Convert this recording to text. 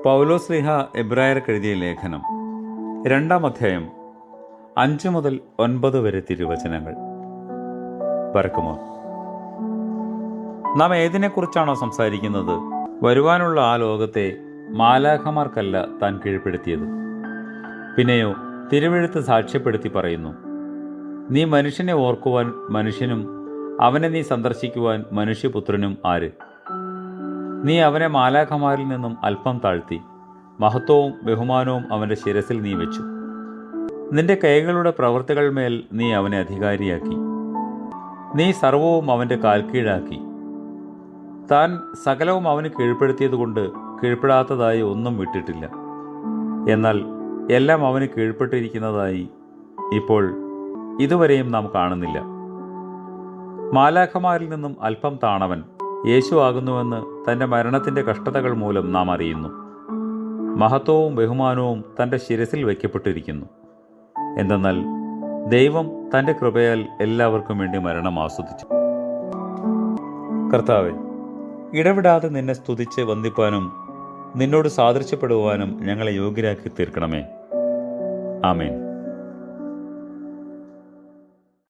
പൗലോസ്ലീഹ എബ്രായർക്ക് എഴുതിയ ലേഖനം 2-ാം അധ്യായം 5 മുതൽ 9 വരെ തിരുവചനങ്ങൾ. പറക്കുമോ നാം ഏതിനെക്കുറിച്ചാണോ സംസാരിക്കുന്നത്? വരുവാനുള്ള ആ ലോകത്തെ മാലാഖമാർക്കല്ല താൻ കീഴ്പ്പെടുത്തിയത്. പിന്നെയോ തിരുവെഴുത്ത് സാക്ഷ്യപ്പെടുത്തി പറയുന്നു, നീ മനുഷ്യനെ ഓർക്കുവാൻ മനുഷ്യനും അവനെ നീ സന്ദർശിക്കുവാൻ മനുഷ്യപുത്രനും ആര്? നീ അവനെ മാലാഖമാരിൽ നിന്നും അല്പം താഴ്ത്തി, മഹത്വവും ബഹുമാനവും അവൻ്റെ ശിരസിൽ നീ വെച്ചു. നിന്റെ കൈകളുടെ പ്രവൃത്തികൾ മേൽ നീ അവനെ അധികാരിയാക്കി. നീ സർവവും അവൻ്റെ കാൽക്കീഴാക്കി. താൻ സകലവും അവന് കീഴ്പ്പെടുത്തിയതുകൊണ്ട് കീഴ്പ്പെടാത്തതായി ഒന്നും വിട്ടിട്ടില്ല. എന്നാൽ എല്ലാം അവന് കീഴ്പ്പെട്ടിരിക്കുന്നതായി ഇപ്പോൾ ഇതുവരെയും നാം കാണുന്നില്ല. മാലാഖമാരിൽ നിന്നും അല്പം താണവൻ യേശു ആകുന്നുവെന്ന് തൻ്റെ മരണത്തിൻ്റെ കഷ്ടതകൾ മൂലം നാം അറിയുന്നു. മഹത്വവും ബഹുമാനവും തൻ്റെ ശിരസിൽ വയ്ക്കപ്പെട്ടിരിക്കുന്നു. എന്തെന്നാൽ ദൈവം തൻ്റെ കൃപയാൽ എല്ലാവർക്കും വേണ്ടി മരണം ആസ്വദിച്ചു. കർത്താവേ, ഇടവിടാതെ നിന്നെ സ്തുതിച്ച് വന്ദിപ്പാനും നിന്നോട് സാദൃശ്യപ്പെടുവാനും ഞങ്ങളെ യോഗ്യരാക്കി തീർക്കണമേ. ആമേൻ.